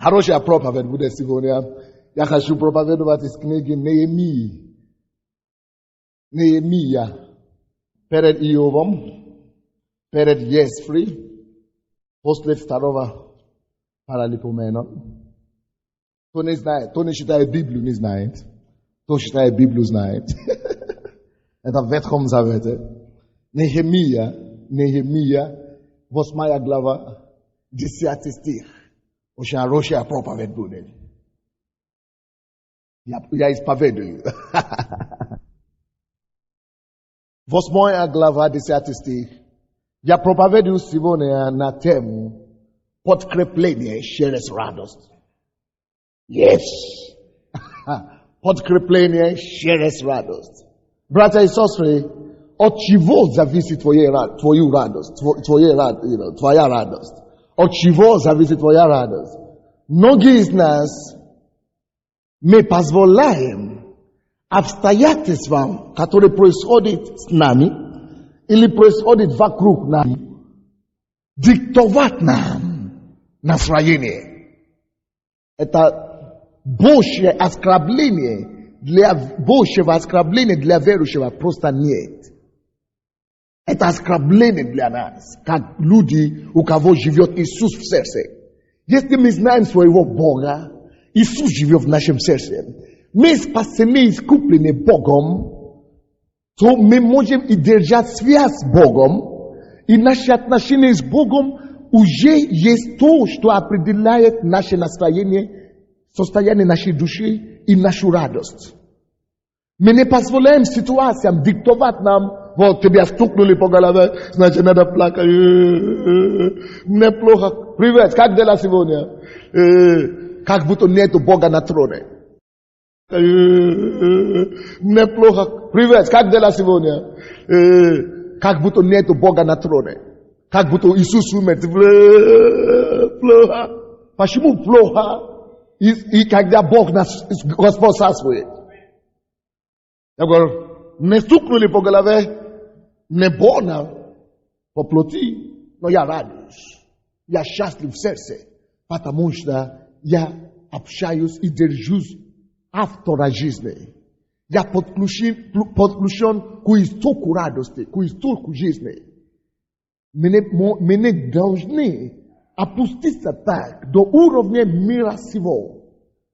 Хорошая проповедь будет сегодня. Я хочу проповедовать из книги Неемия. Перед Иовом, перед Есфри, после второго паралипомена. Кто не знает, кто не читает Библию, не знает. Кто читает Библию, знает. Это в Ветхом Завете. Неемия, 8 глава, 10 стих. Очень хорошая проповедь будет. Я исповедую. 8 глава, 10 стих. Я проповедую сегодня на тему подкрепление через радость. Yes. Подкрепление через радость. Братья и сестры, от чего зависит твоя радость? От чего зависит твоя радость? Многие из нас, мы позволяем обстоятельствам, которые происходят с нами, или происходят вокруг нас, диктовать нам настроение. Это Божье оскорбление для верующего просто нет. Это оскорбление для нас, как люди, у кого живет Иисус в сердце. Если мы знаем своего Бога, Иисус живет в нашем сердце. Мы спасены, искуплены Богом, то мы можем и держать связь с Богом, и наши отношения с Богом уже есть то, что определяет наше настроение, состояние нашей души и нашу радость. Мы не позволяем ситуациям диктовать нам: вот тебя стукнули по голове, значит надо плакать. Мне плохо. Привет, как дела сегодня? Как будто нету Бога на троне. Мне плохо. Привет, как дела сегодня? Как будто нету Бога на троне. Как будто Иисус умер. Плохо. Почему плохо? И когда Бог нас, Господь царствует. Я говорю, не стукнули по голове, не больно по плоти, но я радуюсь. Я счастлив в сердце, потому что я общаюсь и держусь автора жизни. Я подключен к истоку радости, к истоку жизни. Мы не должны опуститься так до уровня мира сего.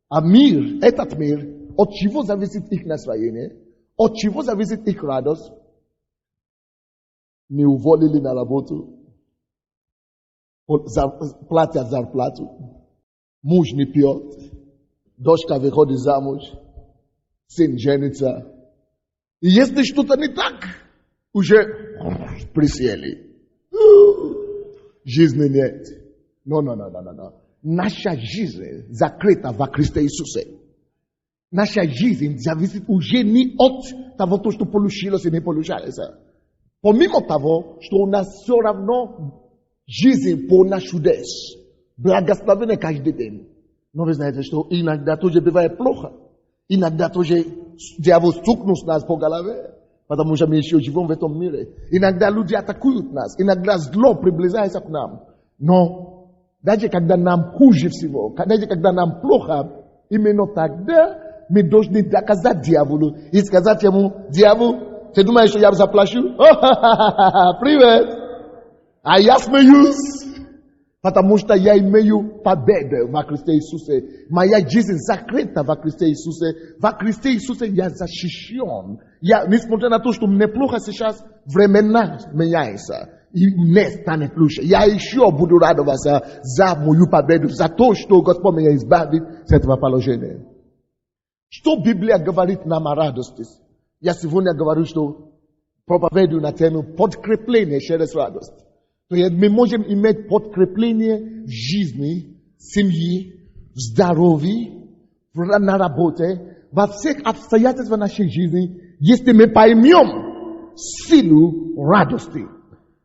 А мир, этот мир, от чего зависит их настроение, от чего зависит их радость? Не уволили на работу, платят зарплату, муж не пьет, дочка выходит замуж, сын женится. И если что-то не так, уже присели. Жизни нет. No. Наша жизнь закрыта во Христе Иисусе. Наша жизнь зависит уже не от того, что получилось и не получалось. Помимо того, что у нас все равно жизнь полна чудес. Благословение каждый день. Но вы знаете, что иногда тоже бывает плохо. Иногда тоже дьявол стукнул нас по голове. Потому что мы еще живем в этом мире. Иногда люди атакуют нас. Иногда зло приближается к нам. Но даже когда нам хуже всего, даже когда нам плохо, именно тогда мы должны доказать дьяволу и сказать ему: дьявол, ты думаешь, что я заплачу? Привет! А я смеюсь, потому что я имею победу во Христе Иисусе. Моя жизнь закрыта во Христе Иисусе. Во Христе Иисусе я защищен. Несмотря на то, что мне плохо сейчас, времена меняются. И мне станет лучше. Я еще буду радоваться за мою победу, за то, что Господь меня избавит с этого положения. Что Библия говорит нам о радости? Я сегодня говорю, что проповедую на тему подкрепление через радость. То есть мы можем иметь подкрепление в жизни, в семье, в здоровье, на работе, во всех обстоятельствах нашей жизни, если мы поймем силу радости.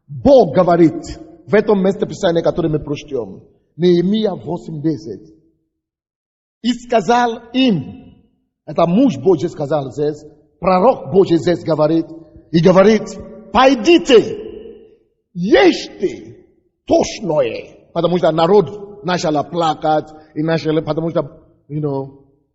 Бог говорит в этом месте Писания, которое мы прочтем, Неемия 8:10. И сказал им, это муж Божий сказал здесь, пророк Божий здесь говорит, и говорит: пойдите, ешьте тошное, потому что народ наша плакать, и наша, потому что,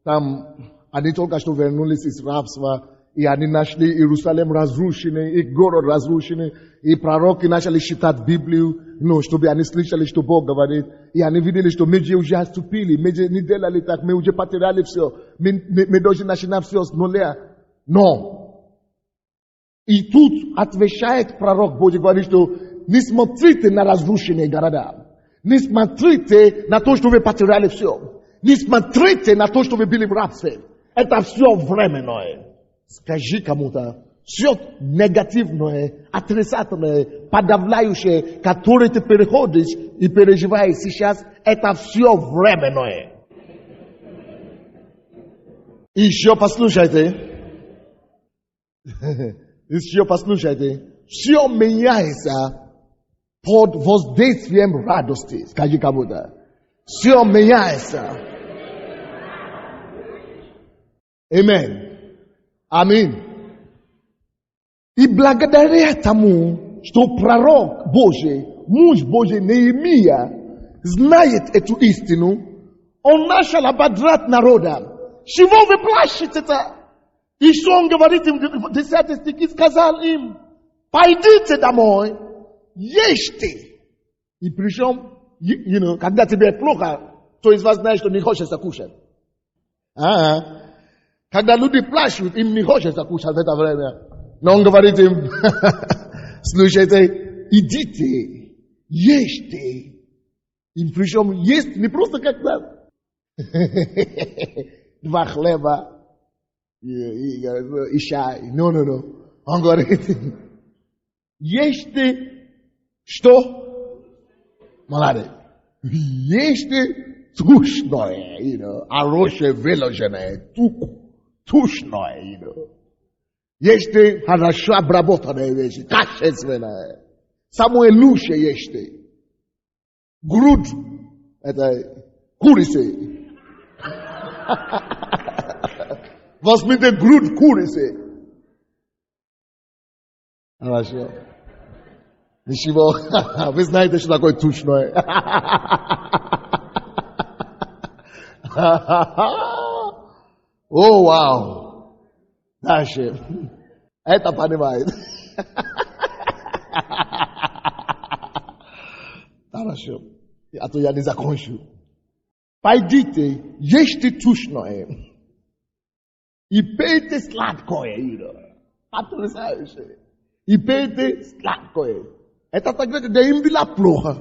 там, они только что вернулись из рабства, и они нашли Иерусалим разрушенный, и город разрушенный, и пророки начали читать Библию, чтобы они слышали, что Бог говорит, и они видели, что мы уже отступили, мы не делали так, мы уже потеряли все, мы должны начинать все с нуля. Но, и тут отвечает пророк Божий, говорит, что не смотрите на разрушенные города, не смотрите на то, что вы потеряли все, не смотрите на то, что вы были в рабстве, это все временное. Скажи кому-то, все негативное, отрицательное, подавляющее, которое ты переходишь и переживаешь сейчас, это все временное. Еще послушайте. Еще послушайте. Все меняется под воздействием радости. Скажи кому-то. Все меняется. Аминь. Аминь. И благодаря тому, что пророк Божий, муж Божий Неемия, знает эту истину, он начал ободрять народа. Чего вы плачете-то? И что он говорит им в 10 стихе, сказал им, пойдите домой, ешьте. И причем, когда тебе плохо, кто из вас знает, что не хочется кушать? Когда люди плачут, им не хочется кушать в это время. Но он говорит им, слушайте, идите, ешьте. И причем есть не просто как-то 2 хлеба и чай. No. Он говорит, ешьте что? Молодец. Ешьте тушное, хорошее выложенное, тушное, Ешьте хорошо обработанные вещи, качественные. Самое лучшее ешьте. Груд, это курицы. Возьмите груд курицы. Хорошо. Ничего. Вы знаете, что такое тушное. О, вау. Дальше. Это понимает. Хорошо. А то я не закончу. Пойдите, ешьте тушное. И пейте сладкое. Потрясающе. И пейте сладкое. Это тогда, когда им было плохо.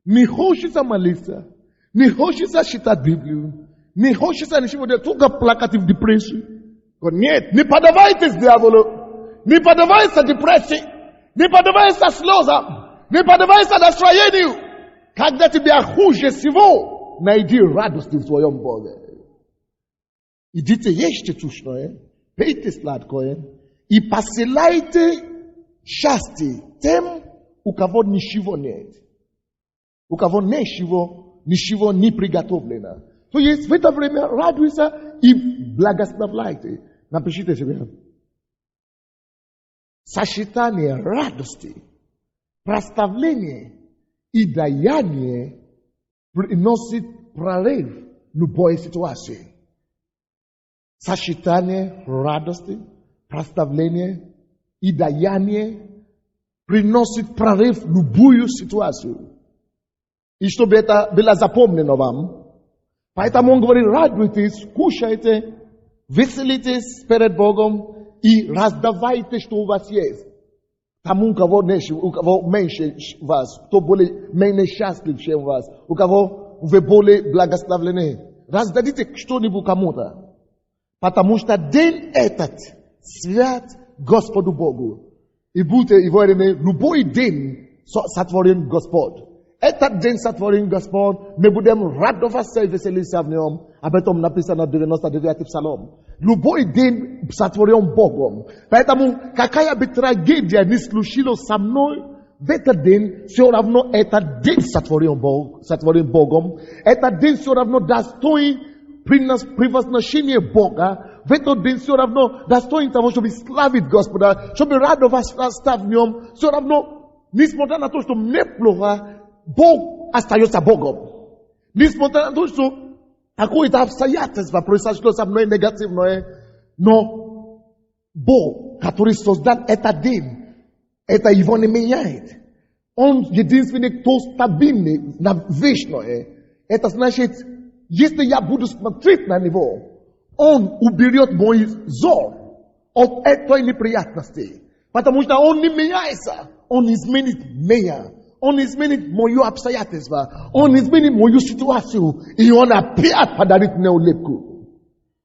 Не хочется молиться. Не хочется читать Библию. Не хочется ничего делать. Только плакать в депрессию. Нет, не подавайтесь дьяволу, не подавайся депрессии, не подавайся слезам, не подавайся настроению. Когда тебе хуже всего, найди радости в своем Боге. Идите, ешьте тушное, пейте сладкое и посылайте счастье тем, у кого ничего нет. У кого ничего не приготовлено. То есть в это время радуйся и благословляйте. Напишите себе. Сочетание радости, прославление и даяние приносит прорыв в любой ситуации. Сочетание радости, прославления и даяние приносит прорыв в любую ситуацию. И чтобы это было запомнено вам, поэтому он говорит, радуйтесь, кушайте, веселитесь перед Богом и раздавайте, что у вас есть. Тому, у кого меньше вас, кто более менее счастлив, чем вас, у кого вы более благословлены. Раздадите что-нибудь кому-то. Потому что день этот свят Господу Богу. И будьте уверены, любой день сотворен Господь. Этот день сотворен Господь, мы будем радоваться и веселиться в нем. Об этом написано в 99-й Псалом. Любой день сотворен Богом. Поэтому, какая бы трагедия ни случилась со мной, в этот день все равно этот день сотворен Богом. Этот день все равно достоин превозношения Бога. В этот день все равно достоин того, чтобы славить Господа, чтобы радоваться в нем. Все равно, несмотря на то, что мне плохо, Бог остается Богом. Несмотря на то, что какое-то обстоятельство произошло со мной негативное, но Бог, который создал этот день, это его не меняет. Он единственный, кто стабильный на вечное. Это значит, если я буду смотреть на него, он уберет мой взор от этой неприятности. Потому что он не меняется. Он изменит меня. Он изменит мое обстоятельство. Он изменит мою ситуацию. И он опять подарит мне улыбку.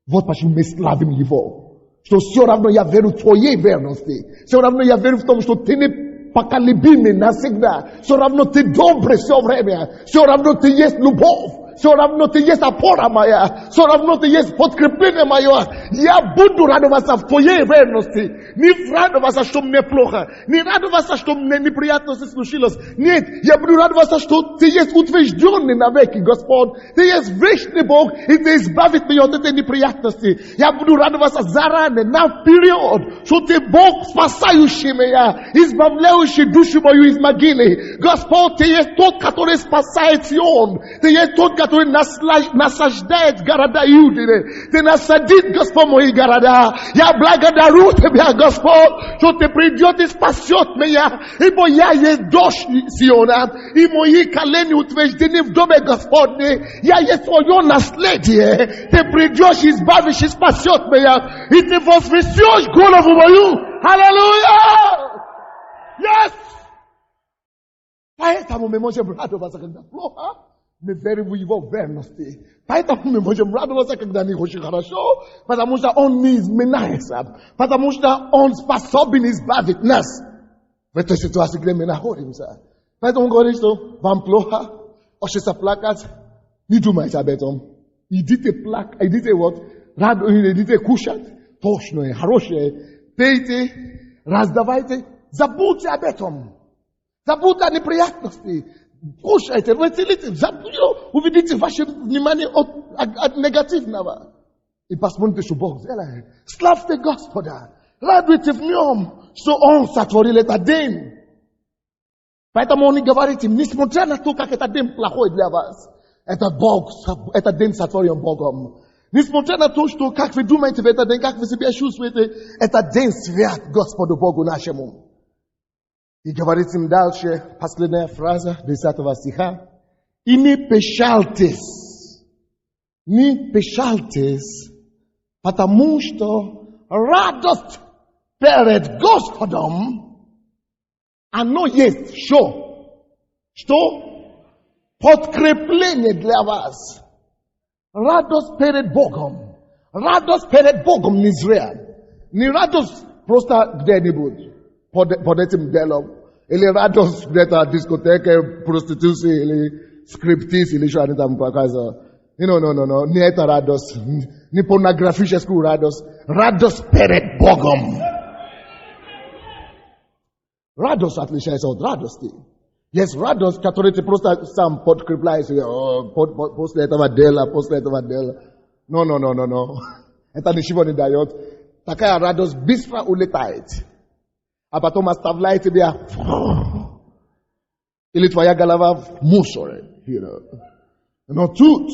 Вот почему мы славим его. Что все равно я верю в твоей верности. Все равно я верю в том, что ты не поколебимый навсегда. Все равно ты добрый все время. Все равно ты есть любовь. Все равно ты есть опора моя. Все равно ты есть подкрепление мое. Я буду радоваться в твоей верности. Не радоваться, что мне плохо. Не радоваться, что мне неприятности случилось. Нет, я буду радоваться, что ты есть утвержденный навеки, Господь. Ты есть вечный Бог, и ты избавит меня от этой неприятности. Я буду радоваться заранее, наперед, что ты Бог, спасающий меня, избавляющий душу мою из могилы. Господь, ты есть тот, который спасает Сион. Ты есть тот, который насаждает города Иудины. Ты насадит, Господь, мои города. Я благодарю Тебя, Господь, что Ты придет и спасет меня. Ибо я есть дождь Сиона, и мои колени утверждены в доме Господне. Я есть Твое наследие. Ты придешь, избавишь и спасет меня. И Ты возвесешь голову мою. Аллилуйя! Yes! Поэтому мы можем радоваться, когда плохо. Мы верим в его верности. Поэтому мы можем радоваться, когда не очень хорошо, потому что он не изменяется, потому что он способен избавить нас в этой ситуации, где мы находимся. Поэтому он говорит, что вам плохо, хочется плакать, не думайте об этом. Идите плакать, идите идите кушать, точное, хорошее, пейте, раздавайте, забудьте об этом. Забудьте о неприятности. Кушайте, веселите, уведите ваше внимание от негативного. И посмотрите, что Бог сделает. Славьте Господа. Радуйтесь в нем, что Он сотворил этот день. Поэтому Он и говорит им, несмотря на то, как этот день плохой для вас, этот день сотворен Богом. Несмотря на то, что как вы думаете в этот день, как вы себя чувствуете, этот день свят Господу Богу нашему. И говорит им дальше, последняя фраза 10 стиха. И не печальтесь, потому что радость перед Господом, оно есть что? Что? Подкрепление для вас. Радость перед Богом. Радость перед Богом не зря. Не радость просто где-нибудь. Под этим делом. Или радость где-то дискотеке, проституции, или скриптиз, или что-то там показывает. No. Не это радость. Не порнографическую радость. Радость перед Богом. Радость отличается от радости. Есть радость, которую ты просто сам подкрепляешь. После этого дела. No. Это ничего не дает. Такая радость быстро улетает. А потом оставляет тебя. Или твоя голова в мусоре. Но тут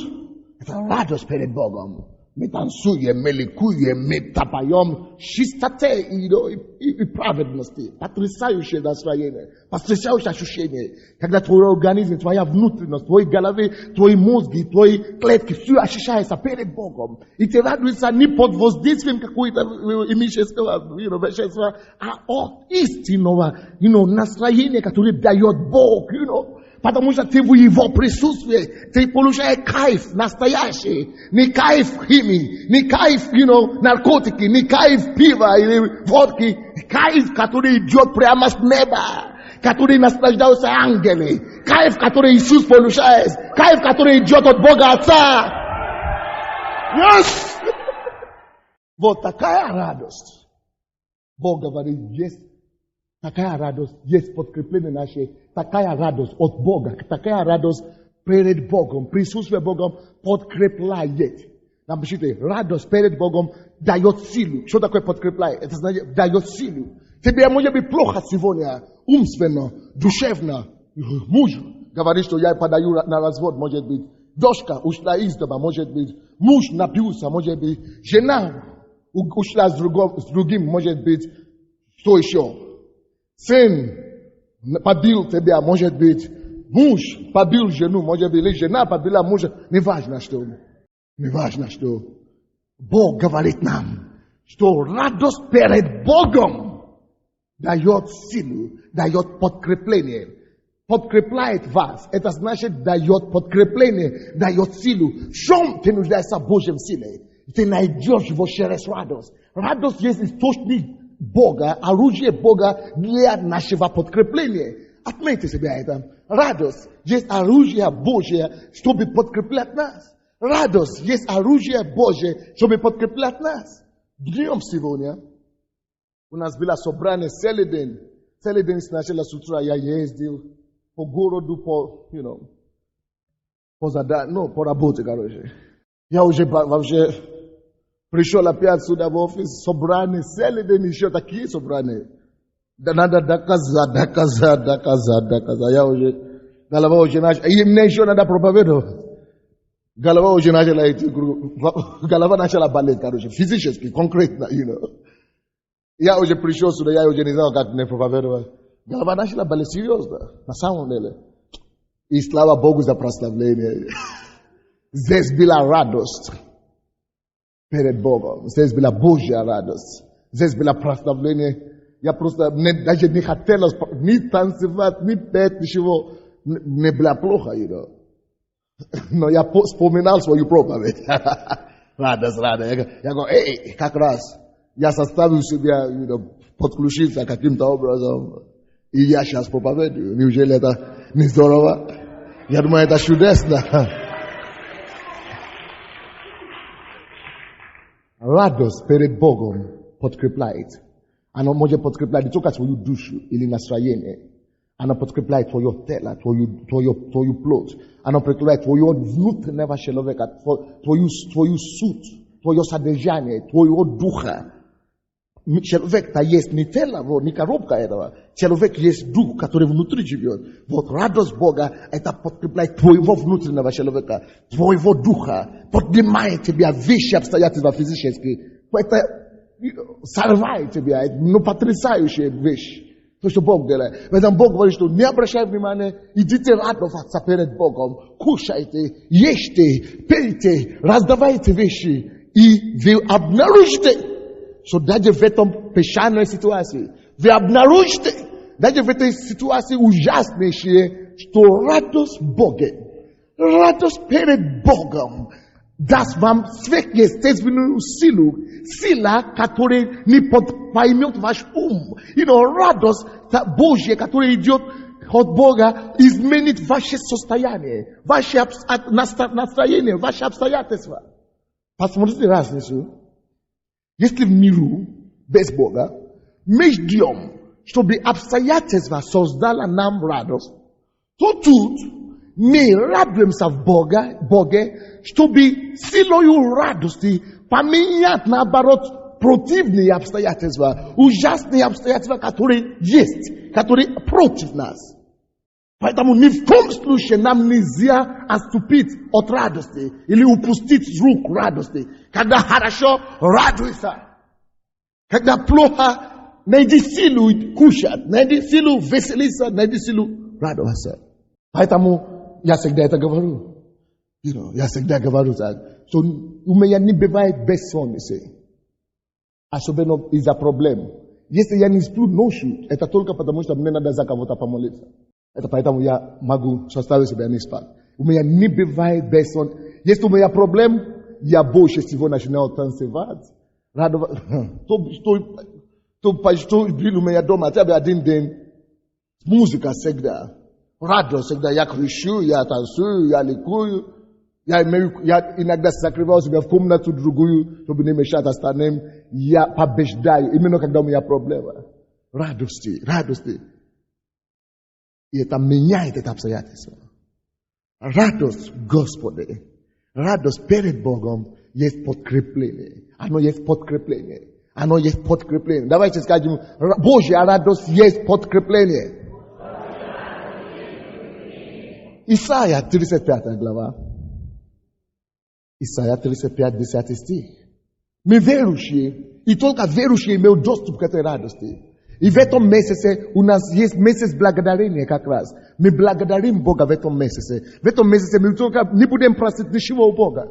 это радость перед Богом. Мы танцуем, мы ликуем, мы топаем чистоте и праведности. Потрясающее настроение, потрясающее ощущение. Когда твой организм, твоя внутренность, твои головы, твои мозги, твои клетки, все ощущается перед Богом. И ты радуешься не под воздействием какого-то имущества, вещества, а от истинного настроения, которое дает Бог. Потому что ты в его присутствии, ты получаешь кайф настоящий. Не кайф химии, не кайф, наркотики, не кайф пива или водки. Кайф, который идет прямо с неба. Который наслаждаются ангелы. Кайф, который Иисус получает. Кайф, который идет от Бога Отца. Yes! Вот такая радость. Бог говорит, есть. Такая радость есть подкрепление наше, такая радость от Бога, такая радость перед Богом, присутствие Богом подкрепляет. Напишите, радость перед Богом дает силу. Что такое подкрепляет? Это значит, дает силу. Тебе может быть плохо сегодня, умственно, душевно. Муж говорит, что я подаю на развод, может быть. Дочка ушла из дома, может быть. Муж напился, может быть. Жена ушла с другим, может быть. Что еще? Сын побил тебя, может быть. Муж побил жену, может быть. Или жена побила мужа. Неважно что. Неважно что. Бог говорит нам, что радость перед Богом дает силу, дает подкрепление. Подкрепляет вас. Это значит дает подкрепление, дает силу. В чем ты нуждаешься в Божьем силе? Ты найдешь его через радость. Радость есть источник Бога, оружие Бога для нашего подкрепления. Отметьте себе это. Радость есть оружие Божье, чтобы подкреплять нас. Радость есть оружие Божье, чтобы подкреплять нас. Днем сегодня у нас было собрание целый день. Целый день сначала с утра я ездил по городу, по работе, короче. Я уже вообще пришел опять сюда в офис, собрание, целый день еще такие собрания. Да надо доказать. Я уже, голова уже начала, и мне еще надо проповедовать. Голова уже начала идти, голова начала болеть, короче, физически, конкретно, Я уже пришел сюда, я уже не знал, как мне проповедовать. Голова начала болеть серьезно, на самом деле. И слава Богу за прославление. Здесь была радость перед Богом. Здесь была Божья радость. Здесь было прославление. Я просто даже не хотел ни танцевать, ни петь, ничего. Мне было плохо, Но я вспоминал свою проповедь. Радость. Я говорю, как раз. Я составил себя, подключиться каким-то образом. И я сейчас проповедую. Неужели это не здорово? Я думаю, это чудесно. Радость перед Богом подкрепляет. Оно может подкреплять не только твою душу или настроение. Оно подкрепляет твое тело, твою плоть. Оно подкрепляет твое внутреннего человека, твою суть, твое содержание, твоего духа. Человек-то есть не тело, не коробка этого. Человек есть дух, который внутри живет. Вот радость Бога, это подкрепляет твоего внутреннего человека, твоего духа, поднимает тебя вещи, обстоятельства физические. Это сорвает тебя, потрясающая вещь. То, что Бог делает. Поэтому Бог говорит, что не обращай внимания, идите радоваться перед Богом, кушайте, ешьте, пейте, раздавайте вещи, и вы обнаружите, что даже в этом печальной ситуации, вы обнаружите, даже в этой ситуации ужаснейшей, что радость Бога, радость перед Богом даст вам сверхъестественную силу, сила, которая не поймет ваш ум. Радость Божья, которая идет от Бога, изменит ваше состояние, ваше настроение, ваши обстоятельства. Посмотрите разницу. Если в миру без Бога мы ждем, чтобы обстоятельства создали нам радость, то тут мы радуемся в Боге, чтобы силою радости поменять, наоборот, противные обстоятельства, ужасные обстоятельства, которые есть, которые против нас. Поэтому ни в коем случае нам нельзя отступить от радости или упустить с рук радости. Когда хорошо, радуйся. Когда плохо, найди силу кушать, найди силу веселиться, найди силу радоваться. Поэтому я всегда это говорю. Я всегда говорю так, что у меня не бывает бессонницы. Особенно из-за проблем. Если я не сплю ночью, это только потому, что мне надо за кого-то помолиться. Это поэтому я могу составить себя не спать. У меня не бывает бессонницы. Если у меня проблем, я больше всего начинаю танцевать. Радоваться. Что был у меня дома, хотя бы один день, музыка всегда. Радость всегда. Я кричу, я танцую, я ликую. Я иногда закрываю себя в комнату другую, чтобы не мешать остальным. Я побеждаю, именно когда у меня проблема. Радости. И это меняет это обстоятельство. Радость Господа, радость перед Богом есть подкрепление. Оно есть подкрепление. Давайте скажем, Божья радость есть подкрепление. Исайя 35 глава. Исайя 35 стих. Мы верующие, и только верующие имеют доступ к этой радости. И в этом месяце у нас есть месяц благодарения как раз. Мы благодарим Бога в этом месяце. В этом месяце мы только не будем просить ничего у Бога.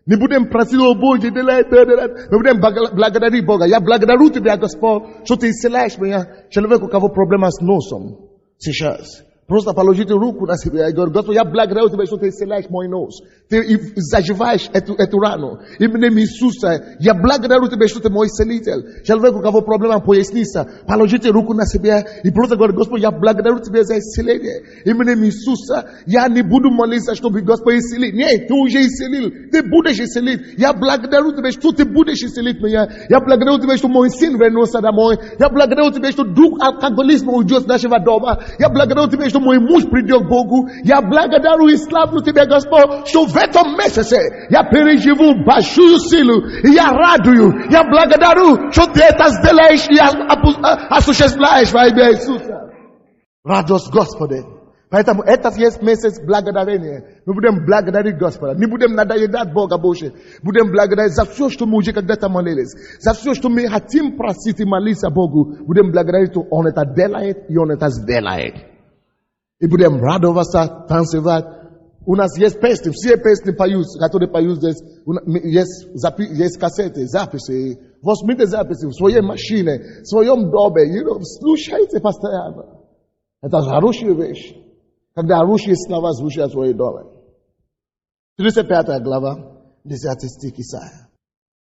Не будем просить, о Боге, мы будем благодарить Бога. Я благодарю Тебя, Господь, что Ты исцеляешь меня. Человек, у кого проблема с носом сейчас. Просто положите руку на себя и говорите: Господь, я благодарю Тебя, что Ты исцеляешь мой нос. Ты заживаешь эту рану. Именем Иисуса, я благодарю Тебя, что Ты мой исцелитель. Человек, у кого проблема поясница, положите руку на себя и просто говорите: Господь, я благодарю Тебя за исцеление. Именем Иисуса, я не буду молиться, чтобы Господь исцелил. Нет, Ты уже исцелил. Ты будешь исцелить. Я благодарю Тебя, что Ты будешь исцелить меня. Я благодарю Тебя, что мой сын вернулся домой. Я благодарю Тебя, что дух алкоголизма уйдет с нашего дома. Я благодарю Тебя, что мой муж придет к Богу. Я благодарю и славлю Тебя, Господь, что в этом месяце я переживу большую силу. И я радую. Я благодарю, что Ты это сделаешь и осуществляешь во имя Иисуса. Радость Господа. Поэтому это есть месяц благодарения. Мы будем благодарить Господа. Не будем надоедать Бога больше. Будем благодарить за все, что мы уже когда-то молились. За все, что мы хотим просить и молиться Богу. Будем благодарить, что Он это делает и Он это сделает. И будем радоваться, танцевать. У нас есть песни, все песни поют, которые поют здесь. Есть кассеты, записи. Возьмите записи в своей машине, в своем доме. Слушайте постоянно. Это хорошая вещь. Когда хорошие слова звучат в своей доме. 35 глава, 10 стих Исайя.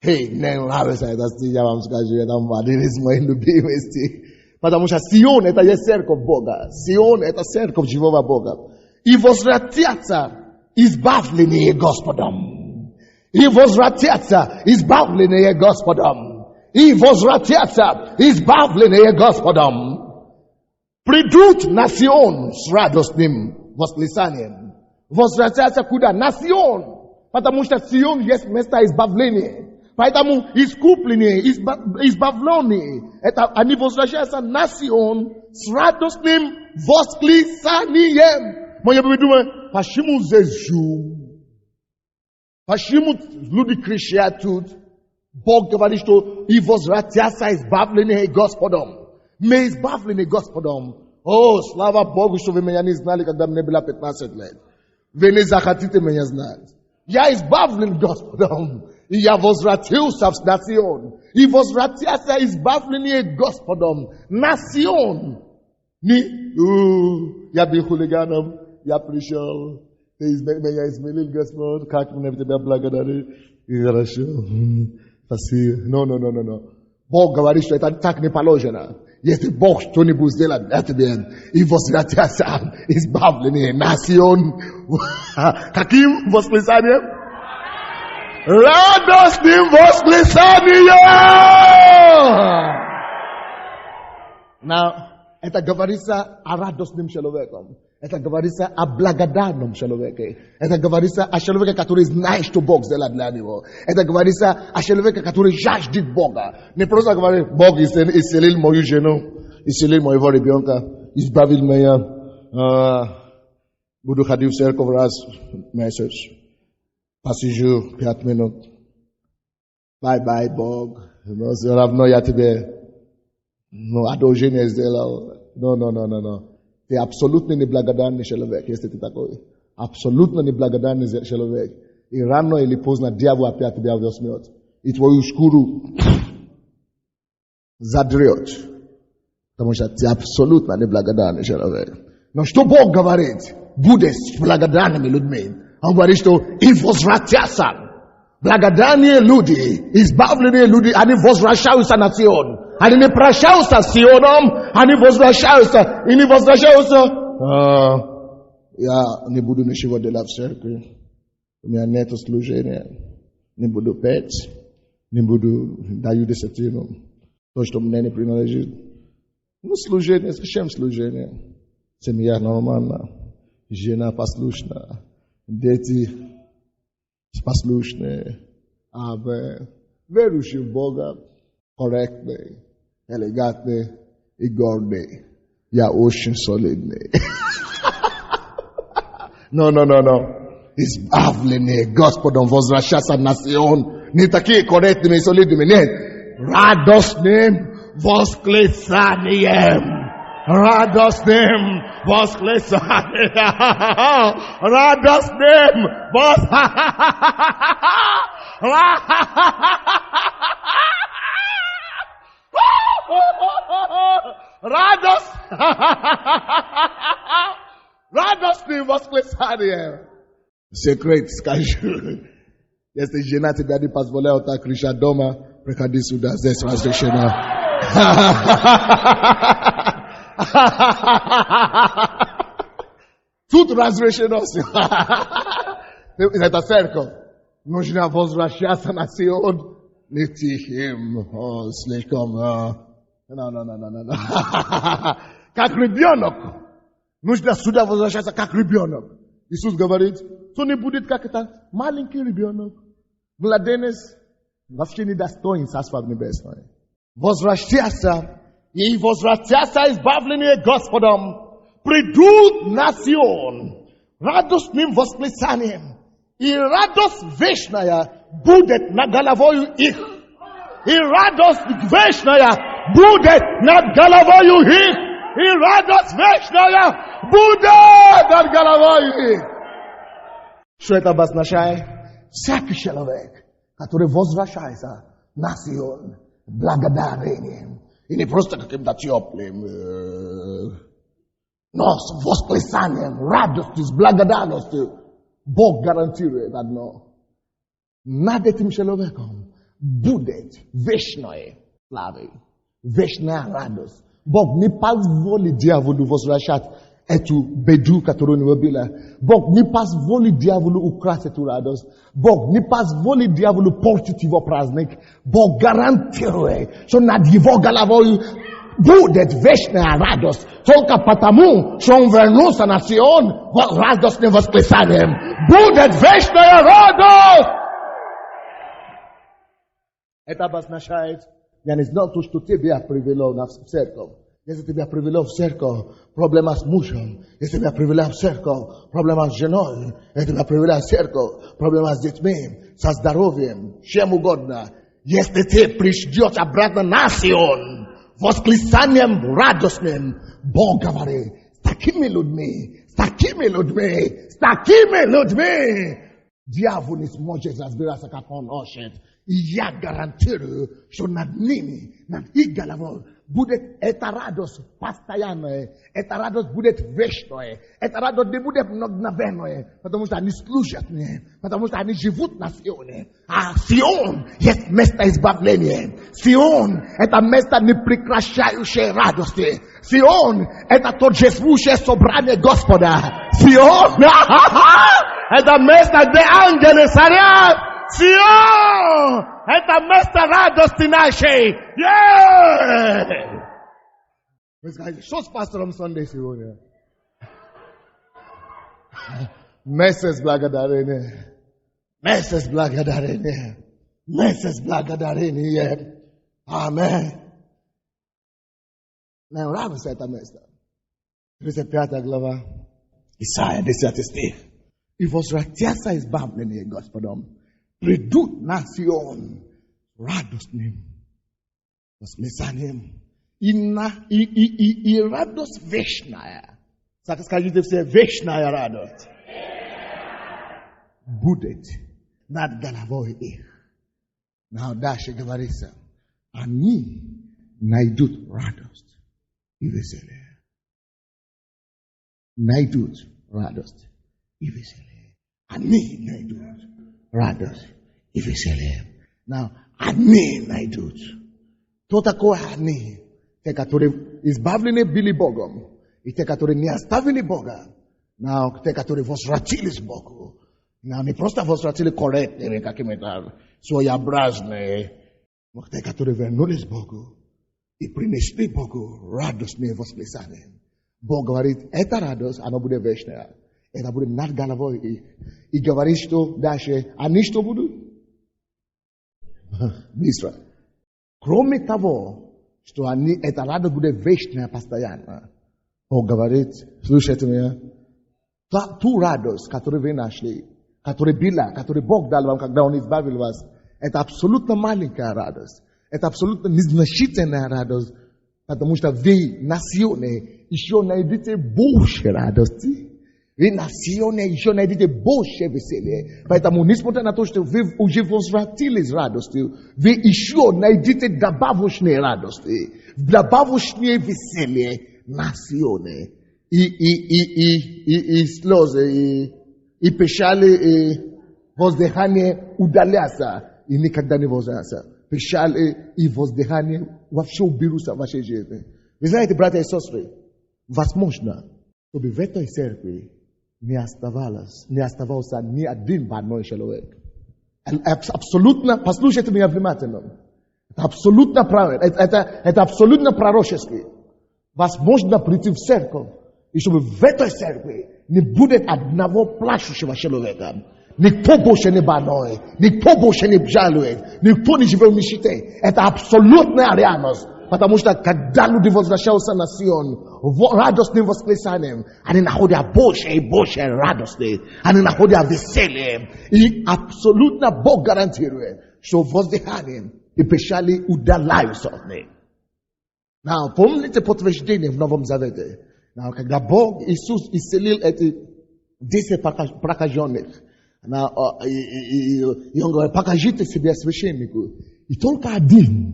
Мне нравится этот стих, я вам скажу, это один из моих любимых стих. Потому что Сион — это есть церковь Бога. Сион — это церковь живого Бога. И возвратятся избавленные Господом. И возвратятся избавленные Господом. И возвратятся избавленные Господом. Придут на Сион с радостным восклицанием. Возвратятся куда? На Сион. Потому что Сион есть место избавления. Поэтому искупленные, избавленные, это они возвращаются на Сион с радостным восклицанием. Моя Библия думает, почему здесь шум? Почему люди кричат тут? Бог говорит, что и возвратятся избавленные Господом. Мы избавлены Господом. О, слава Богу, что вы меня не знали, когда мне было 15 лет. Вы не захотите меня знать. Я избавлен Господом. И я возвратился в Сион. И возвратятся избавленные Господом на Сион. Я был хулиганом, я пришел. Ты меня изменил, Господь. Как мне Тебя благодарить? И хорошо. Спасибо. No. Бог говорит, что это так не положено. Если Бог что-нибудь сделает для тебя, и возвратятся избавленные на Сион. Каким восклицанием? Радостным восклицанием! Это говорится о радостном человеке. Это говорится о благодарном человеке. Это говорится о человеке, который знает, что Бог сделал для него. Это говорится о человеке, который жаждет Бога. Не просто говорит: Бог исцелил мою жену, исцелил моего ребенка, избавил меня. Буду ходить в церковь раз в месяц. Посижу 5 минут. Бай-бай, Бог. Но все равно я тебе одолжение сделал. No. Ты абсолютно неблагодарный человек, если ты такой. Абсолютно неблагодарный человек. И рано или поздно дьявол опять тебя возьмет. И твою шкуру задрет. Потому что ты абсолютно неблагодарный человек. Но что Бог говорит? Будешь с благодарными людьми. Он говорит, что и возвратятся. Благодарные люди, избавленные люди, они возвращаются на Сион. Они не прощаются с Сионом, они возвращаются. И не возвращаются. Я не буду ничего делать в церкви. У меня нет служения. Не буду петь. Не буду дать десятину. То, что мне не принадлежит. Служение, зачем служение? Семья нормальная. Жена послушная. Дети послушные. Верующие в Бога. Корректные. Элегантные и гордые. Я очень солидный. No. избавление Господом возвращаться на Сион. Не такие корректными и солидными, нет. Радостным восклицанием. Радостным восклицанием. Радостным радостным восклицанием. Секрет скажу. Если жена тебя не позволяет так кричать дома, приходи сюда, здесь разрешено. Тут разрешено все. Это церковь. Нужно возвращаться на Сион. Не тихим, слишком. Как ребенок. Нужно сюда возвращаться как ребенок. Иисус говорит, что не будет как это маленький ребенок. Младенец вообще не достоин Царства Небесного. Возвращаться и возвратятся избавленные Господом, придут на Сион радостным восклицанием, и радость вечная будет над головою их. И радость вечная будет над головою их. И радость вечная будет над головою их. Что это обозначает? Всякий человек, который возвращается на Сион благодарением, и не просто каким-то теплым, но с восклицанием, радостью, с благодарностью. Бог гарантирует одно. Над этим человеком будет вечная слава, вечная радость. Бог не позволит дьяволу возвращать эту беду, которую у него была. Бог не позволит дьяволу украсть эту радость. Бог не позволит дьяволу портить его праздник. Бог гарантирует, что над его головой будет вечная радость. Только потому, что он вернулся на Сион радостным восклицанием. Будет вечная радость! Это обозначает, я не знал то, что тебя привело в церковь. Если тебя привело в церковь, проблема с мужем. Если тебя привела в церковь, проблема с женой. Если тебя привела в церковь, проблема с детьми, со здоровьем, чем угодно. Если ты придешь обратно на Сион, восклицанием радостным, Бог говорит, с такими людьми, дьявол не сможет разбираться, как он хочет. И я гарантирую, что над ними, над их головой, будет эта радость постоянная, эта радость будет вечная, эта радость не будет мгновенная, потому что они служат мне, потому что они живут на Сионе. А Сион есть место избавления. Сион – это место непрекращающей радости. Сион – это торжествующее собрание Господа. Сион – это место, где ангелы царят. Сион! Это место радости нашей! Вы скажете, что с пастором Sunday сегодня? Месяц благодарения. Месяц благодарения. Месяц благодарения. Аминь. Нам нравится это место. 35 глава. Исайя, 10 стих. И возвратятся избавленные Господом. Придут на Сион радостным восклицанием. И радость вечная. Скажите все, вечная радость будет над головой их. Дальше говорится, они найдут радость и веселье. Найдут радость и веселье. Они найдут радость и веселье. Они найдут. Кто такое они? Те, которые избавлены были Богом. И те, которые не оставили Бога. Те, которые возвратились к Богу. Не просто возвратили корректными, какими-то своеобразными. Но те, которые вернулись к Богу. И принесли Богу радостные восклицания. Бог говорит, эта радость, она будет вечная. Это будет над головой их. И говорит, что дальше, они что будут? Быстро. Кроме того, что они, эта радость будет вечная постоянно. Бог говорит, слушайте меня, ту радость, которую вы нашли, который Бог дал вам, когда Он избавил вас, это абсолютно маленькая радость. Это абсолютно незначительная радость, потому что вы на Сионе еще найдете больше радости. Вы на Сионе еще найдете больше веселья. Поэтому, несмотря на то, что вы уже возвратились радостью, вы еще найдете добавочные радости, добавочные веселья на Сионе. И слезы, и печали, и воздыхание удалятся, и никогда не возвратятся. Печали и воздыхание вообще уберутся в вашей жизни. Вы знаете, братья и сестры, возможно, чтобы в этой церкви не оставался ни один больной человек. Абсолютно, послушайте меня внимательно. Это абсолютно правильно, это абсолютно пророчески. Возможно прийти в церковь, и чтобы в этой церкви не будет одного плачущего человека. Никто больше не больной, никто больше не жалует, никто не живет в нищете. Это абсолютная реальность. Потому что когда люди возвращаются на Сион, радостным восклицанием, они находят больше и больше радости, они находят веселье. И абсолютно Бог гарантирует, что воздыханием и печали удаляются от них. Помните подтверждение в Новом Завете? Когда Бог, Иисус исцелил эти 10 прокаженных, и Он говорит, покажите себя священнику. И только один.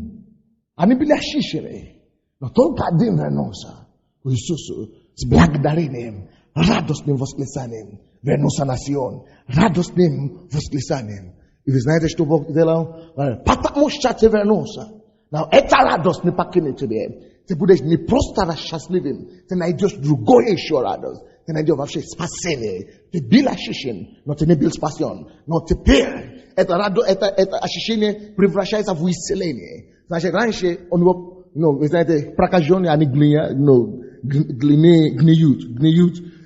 Они были очищены, но только один вернулся к Иисусу с благодарением, радостным восклицанием. Вернулся на Сион, радостным восклицанием. И вы знаете, что Бог делал? Потому что ты вернулся. Но эта радость не покинет тебе. Ты будешь не просто счастливым, ты найдешь другое еще радость. Ты найдешь вообще спасение. Ты был очищен, но ты не был спасен. Но теперь это очищение превращается в исцеление. Значит, раньше, вы знаете, прокаженные, они гниют.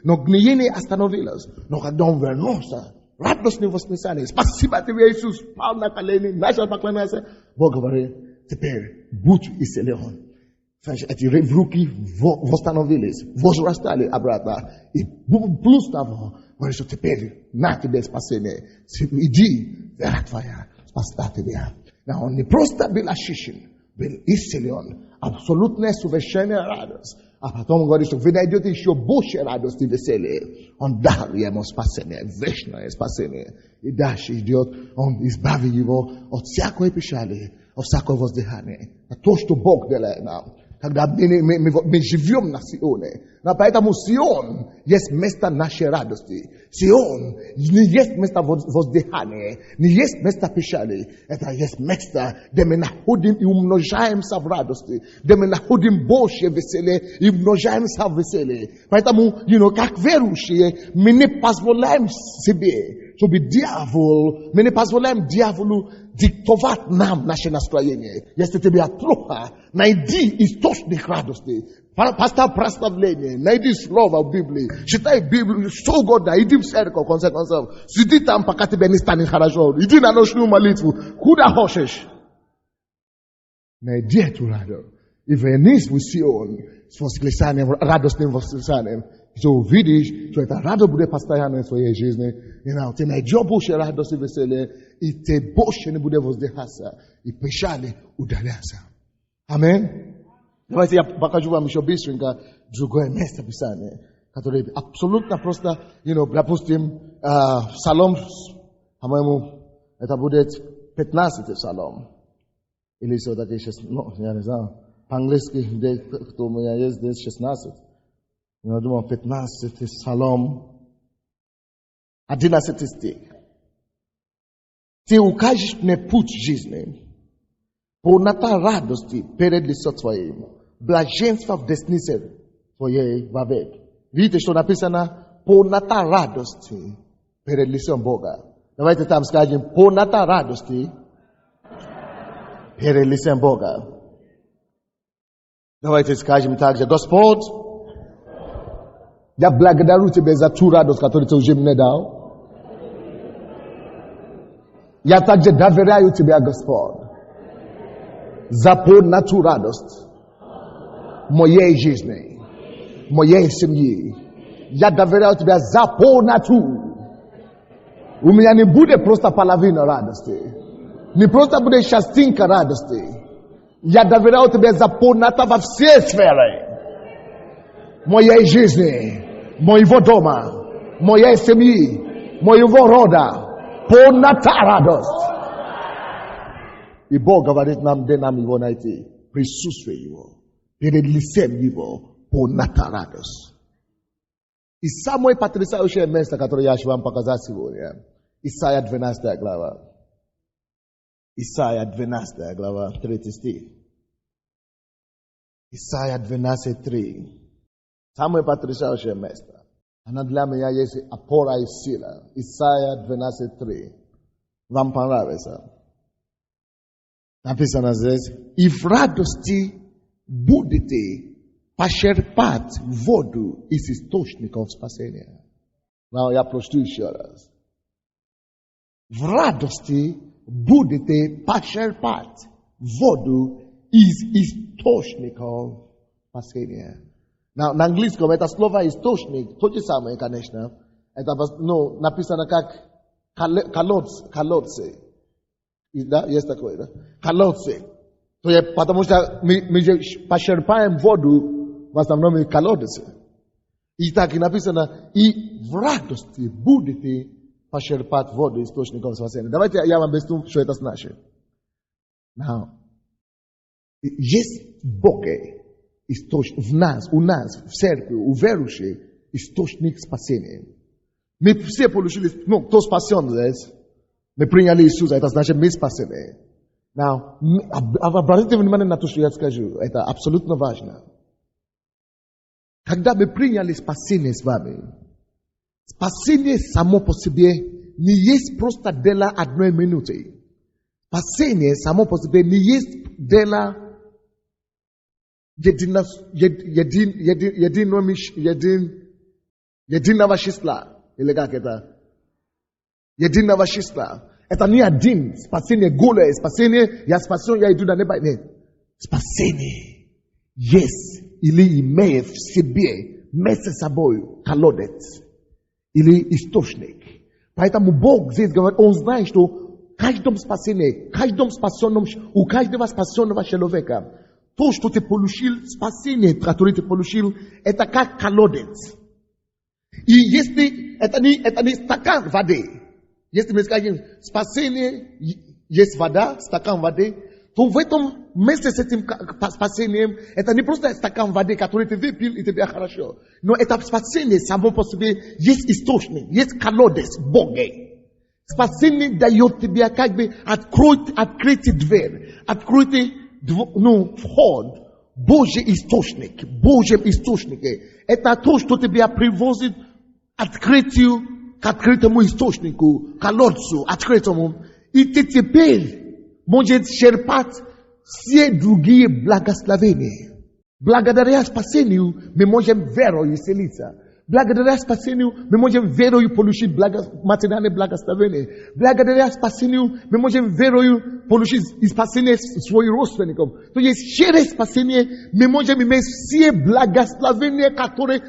Но гниение остановилось. Но когда он вернулся, радостным восклицанием, спасибо тебе, Иисус, пал на колени, начал поклоняться. Бог говорит, теперь будь исцелен. Значит, эти руки восстановились, возрастали обратно. И плюс того, говорит, что теперь на тебе спасение. Иди, вера твоя, спасла тебя. Но он не просто был очищен, был исцелен. Абсолютная совершенная радость. А потом он говорит, что вы найдете еще больше радости и веселья. Он дал ему спасение, вечное спасение. И дальше идет, он избавил его от всякой печали, от всякого воздыхания. Это то, что Бог делает нам. Когда мы живем на Сионе. Поэтому Сион есть место нашей радости. Сион не есть место воздыхания, не есть место печали. Это есть место, где мы находим и умножаемся в радости, где мы находим больше веселья и умножаемся в веселье. Поэтому, как верующие, мы не позволяем себе, чтобы мы не позволяем дьяволу диктовать нам наше настроение. Если тебе плохо, найди источник радости. Поставь прославление, найди слово в Библии, читай Библию, что угодно, иди в церковь, в конце концов. Сиди там, пока тебе не станет хорошо. Иди на ночную молитву, куда хочешь. Найди эту радость. И вернись в Сион с восклицанием, радостным восклицанием. Что увидишь, что эта радость будет постоянно в твоей жизни. Ты найдешь больше радости и веселья, и ты больше не будешь воздыхаться, и печали удалятся. Аминь. Давайте я покажу вам еще быстренько другое место Писания, которое абсолютно просто, допустим, Псалом, по-моему, это будет 15-й Псалом. Или все-таки 16, я не знаю, по-английски, кто у меня есть, здесь 16. Я думаю, 15-й Псалом, 11 стих. Ты укажешь мне путь жизни, полнота радости перед лицом твоим, блаженство в деснице твоей вовек. Видите, что написано? Полнота радости перед лицом Бога. Давайте там скажем, полнота радости перед лицом Бога. Давайте скажем также, Господь, я благодарю Тебя за ту радость, которую Ты уже мне дал. Я также доверяю Тебе, Господь, за полноту радость моей жизни, моей семьи. Я доверяю Тебе за полноту У меня не будет просто половина радости. Не просто будет частинка радости. Я доверяю тебе за полнота во все сферы моей жизни, моего дома, моей семьи, моего рода. Полнота радость. И Бог говорит нам, где нам его найти. Присутствие его. Перед лицем его. Полнота радость. И самое потрясающее место, которое я хочу вам показать сегодня, Исайя 12 глава. Исайя 12 глава, 3 стих. Исайя 12:3. Самое потрясающее место. Она для меня есть опора и сила. Исайя 12:3. Вам понравится? Написано здесь. И в радости будете почерпать воду из источников спасения. Но я прочту еще раз. В радости будете почерпать воду из источников спасения. На английском это слово источник, то же самое, конечно. Это написано как колодцы. Да, есть такое, да? Колодцы. То есть, потому что мы же почерпаем воду в основном из колодца. И так и написано, и в радости будете почерпать воду из источников спасения. Давайте я вам объясню, что это значит. Now, есть Бог в нас, у нас, в церкви, у верующих, источник спасения. Мы все получили, кто спасен здесь, мы приняли Иисуса, это значит мы спасены. Now, обратите внимание на то, что я скажу, это абсолютно важно. Когда мы приняли спасение с вами, спасение само по себе не есть просто дело одной минуты. Спасение само по себе не есть дело единого числа. Или как это? Единого числа. Это не один. Спасение голое. Спасение, я спасен, я иду на небо. Нет. Спасение есть или имеет в себе вместе с собой колодец или источник. Поэтому Бог здесь говорит, Он знает, что в каждом спасении, у каждого спасенного человека, то, что ты получил, спасение, которое ты получил, это как колодец. И если это не стакан воды, если мы скажем, спасение есть вода, стакан воды, то в этом вместе с этим спасением, это не просто стакан воды, который ты выпил и тебе хорошо. Но это спасение само по себе есть источник, есть колодец Бога. Спасение дает тебе как бы откройте дверь, откройте вход. Божий источник, Божьем источнике. Это то, что тебя приводит к открытому источнику, колодцу, открытому. И ты теперь можешь черпать все другие благословения. Благодаря спасению мы можем верою исцелиться. Благодаря спасению мы можем верою получить материальное благословение. Благодаря спасению мы можем верою получить спасение своих родственников. То есть через спасение мы можем иметь все благословения, которые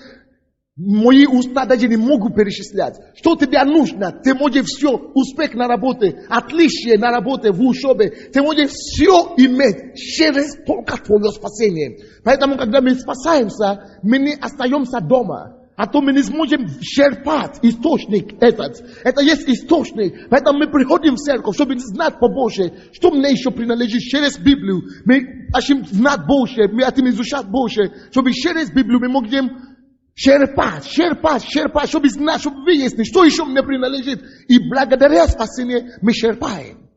мои уста даже не могут перечислять. Что тебе нужно? Ты можешь все, успех на работе, отличие на работе, в учебе. Ты можешь все иметь через только твое спасение. Поэтому, когда мы спасаемся, мы не остаемся дома. А то мы не сможем черпать источник этот. Это есть источник. Поэтому мы приходим в церковь, чтобы знать побольше, что мне еще принадлежит через Библию. Мы хотим знать больше, мы хотим изучать больше, чтобы через Библию мы можем черпать, чтобы знать, чтобы выяснить, что еще мне принадлежит. И благодаря спасению мы черпаем.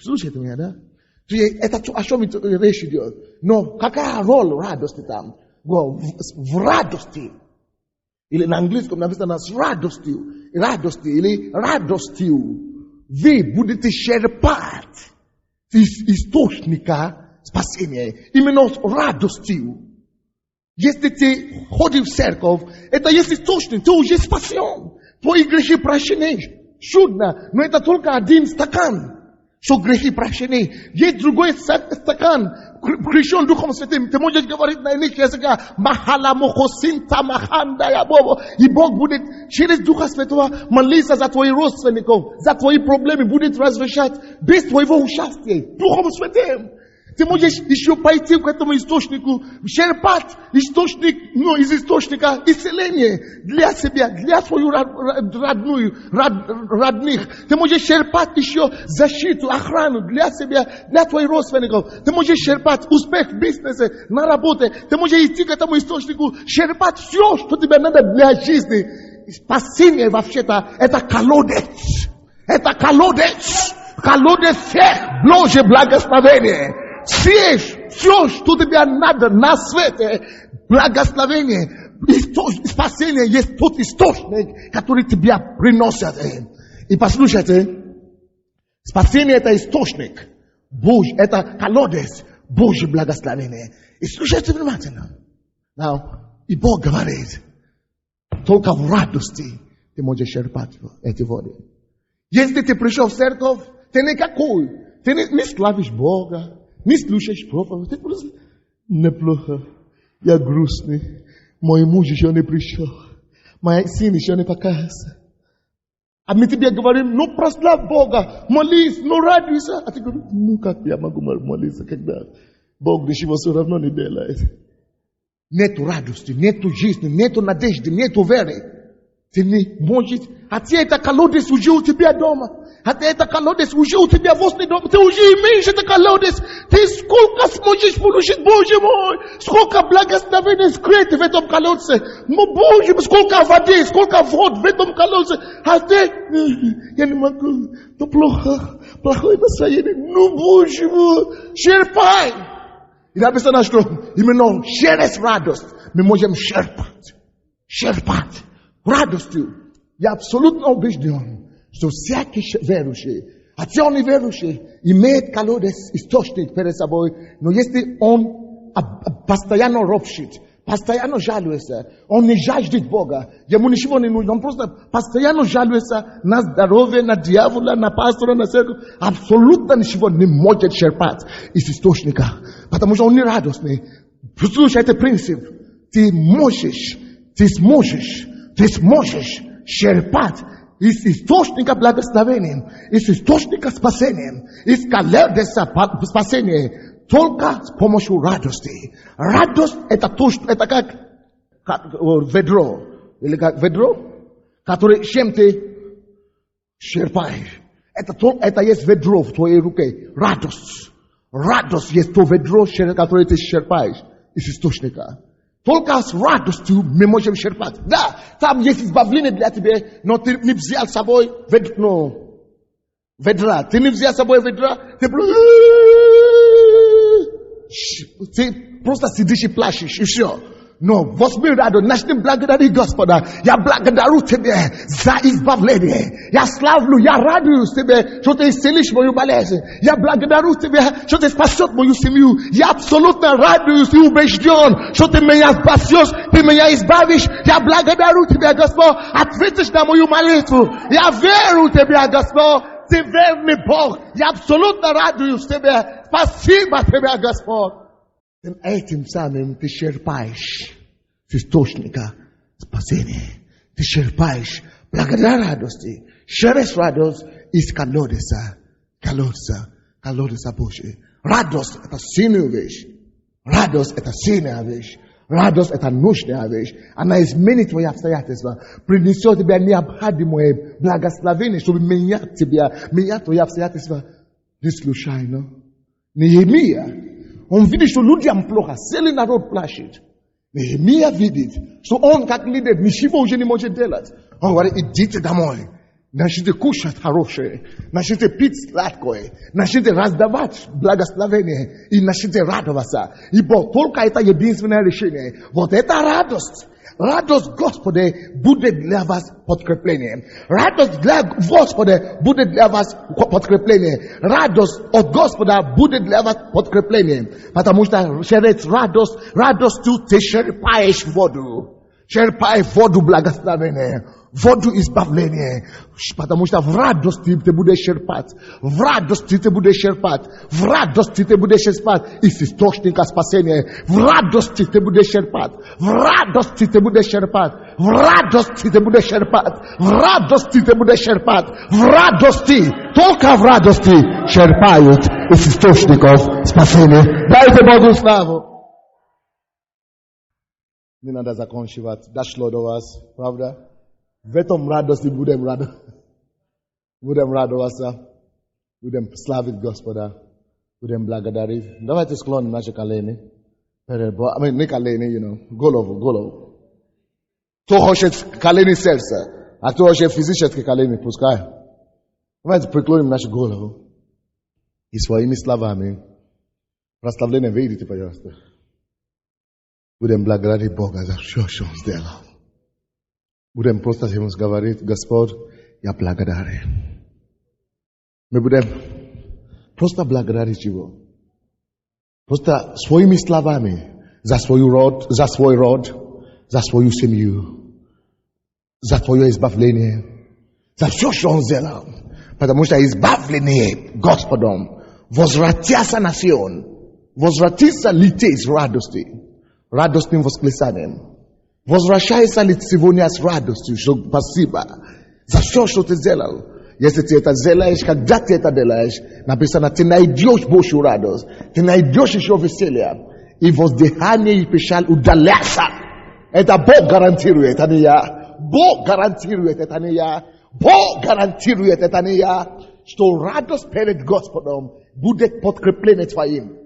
Слушайте меня, да? Это о чем речь идет. Но какая роль радости там? В радости. Или на английском написано с радостью или радостью. Вы будете черпать из источника спасения. Именно с радостью. Если ты ходишь в церковь, это есть источник, ты уже спасен. Твои грехи прощены. Чудно, но это только один стакан. что грехи прощены. Есть другой стакан. Крещен Духом Святым. Ты можешь говорить на иных языках. Махала мохосинта маханда я бобо. И Бог будет через Духа Святого молиться за твоих родственников, за твои проблемы, будет разрешать без твоего участия. Духом Святым. Ты можешь еще пойти к этому источнику, черпать источник, из источника исцеления для себя, для твою родных. Ты можешь черпать еще защиту, охрану для себя, для твоих родственников. Ты можешь черпать успех в бизнесе, на работе. Ты можешь идти к этому источнику, черпать все, что тебе надо для жизни. Спасение вообще-то это колодец. Это колодец. Колодец всех Божье благословение. Съешь все, что тебе надо на свете, благословение, спасение есть тот источник, который тебя приносит. И послушайте, спасение это источник Божий, это колодец Божье благословение. И слушайте внимательно. И Бог говорит, только в радости ты можешь черпать эти воды. Если ты пришел в церковь, ты никакой, ты не славишь Бога. Не слушаешь проповедь, ты просто неплохо, я грустный, мой муж еще не пришел, мой сын еще не покаялся. А мы тебе говорим, прославь Бога, молись, радуйся. А ты говоришь, как я могу молиться, когда Бог ничего все равно не делает. Нету радости, нету жизни, нету надежды, нету веры. Ты не можешь, хотя это колодец уже у тебя дома. Хотя это колодец уже у тебя возле дома. Ты уже имеешь это колодец. Ты сколько сможешь получить, Боже мой. Сколько благословения скрыто в этом колодце. Боже мой, сколько воды, сколько вод в этом колодце. А ты, я не могу. Плохое настроение. Боже мой, черпай. И написано, что именно через радость мы можем черпать. Черпать. Радостью. Я абсолютно убежден, что всякий верующий, хотя он и верующий, имеет колодец, источник перед собой, но если он постоянно ропщит, постоянно жалуется, он не жаждет Бога, ему ничего не нужно, он просто постоянно жалуется на здоровье, на дьявола, на пастора, на церковь, абсолютно ничего не может черпать из источника, потому что он не радостный. Послушай, это принцип. Ты сможешь черпать из источника благословения, из источника спасения, из колодца спасения, только с помощью радости. Радость это то, что это как ведро, или как ведро, которое чем ты черпаешь. Это есть ведро в твоей руке. Радость. Радость есть то ведро, которое ты черпаешь из источника. Только с радостью мы можем черпать. Да, там есть избавление для тебя, но ты не взял с собой ведра. Ты не взял с собой ведра, ты просто сидишь и плачешь, и все. Но возьми радость, начни благодарить Господа. Я благодарю Тебя за избавление. Я славлю, я радуюсь Тебе, что Ты исцелишь мою болезнь. Я благодарю Тебя, что Ты спасешь мою семью. Я абсолютно радуюсь и убежден, что Ты меня спасешь, Ты меня избавишь. Я благодарю Тебя, Господь, ответишь на мою молитву. Я верю в Тебя, Господь. Ты верный Бог. Я абсолютно радуюсь Тебе. Спасибо Тебе, Господь. Этим самым ты черпаешь с источника спасения. Ты черпаешь благодаря радости, через радость из колодца Божьего. Радость это сильная вещь. Радость это сильная вещь. Радость это нужная вещь. Она изменит твои обстоятельства. Принесет тебе необходимое благословение, чтобы менять твои обстоятельства. Не случайно. Нехемия. Он видит, что людям плохо, целый народ плачет. Нехемия видит, что он как лидер ничего уже не может делать. Он говорит, идите домой. Начните кушать хорошее. Начните пить сладкое. Начните раздавать благословение. И начните радоваться. Ибо только это единственное решение. Вот это радость. Радость Господа будет для вас подкреплением. Радость для Господа будет для вас подкреплением. Радость от Господа будет для вас подкреплением. Потому что через радостью ты черпаешь воду. Черпай воду благословения. Воду избавления. Потому что в радости ты будешь черпать. В радости ты будешь черпать. В радости ты будешь черпать из источника спасения. В радости ты будешь черпать. В радости ты будешь черпать. В радости ты будешь черпать. В радости ты будешь черпать. В радости. Только в радости черпают из источников спасения. Дайте Богу славу. Не надо заканчивать. Дошло до вас, правда? В этом радости будем радоваться, будем славить Господа, будем благодарить. Давайте склоним наши колени. Не колени, голову. Кто хочет колени сердца, а кто хочет физические колени, пускай. Давайте преклоним нашу голову и своими словами прославление видите, пожалуйста. Будем благодарить Бога за все, что Он сделал. Будем просто ему говорить: Господь, я благодарен. Мы будем просто благодарить Его. Просто своими словами за свой род, за свою семью, за твое избавление, за все, что Он сделал. Потому что избавление Господом возвратятся на Сион, возвратится лететь с радостным восклицанием. Возвращайся ли сегодня с радостью, что спасибо за все, что ты сделал. Если ты это делаешь, когда ты это делаешь, написано, ты найдешь Божью радость, ты найдешь еще веселье, и воздыхание и печаль удалятся. Это Бог гарантирует, это не я. Бог гарантирует, это не я. Бог гарантирует, это не я, что радость перед Господом будет подкрепление твоим.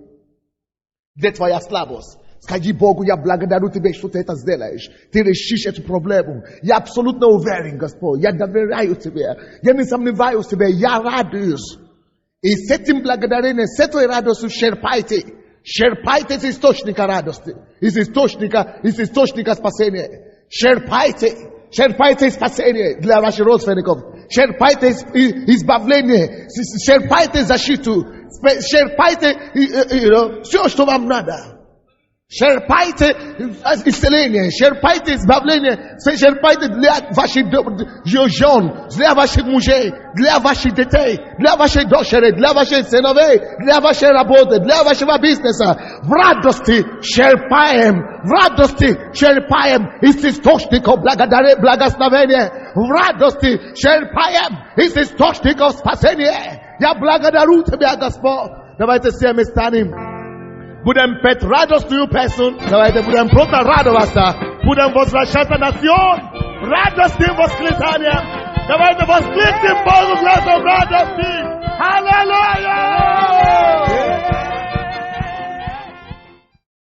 Где твоя слабость? Скажи Богу: я благодарю Тебя, что Ты это сделаешь. Ты решишь эту проблему. Я абсолютно уверен, Господь. Я доверяю Тебе. Я не сомневаюсь в Тебе. Я радуюсь. И с этим благодарением, с этой радостью черпайте. Черпайте из источника радости. Из источника спасения. Черпайте спасение для ваших родственников. Черпайте избавление. Черпайте защиту. Черпайте все, что вам надо. Черпайте исцеление, черпайте избавление, черпайте для ваших жен, для ваших мужей, для ваших детей, для вашей дочери, для ваших сыновей, для вашей работы, для вашего бизнеса. В радости черпаем из источников благословения. В радости черпаем из источников спасения. Я благодарю Тебя, Господь. Давайте все мы станем. Будем петь радостную песню. Давайте будем просто радоваться. Будем возвращаться на Сион радостным восклицанием. Давайте воскликнем Богу глазом радости. Аллилуйя!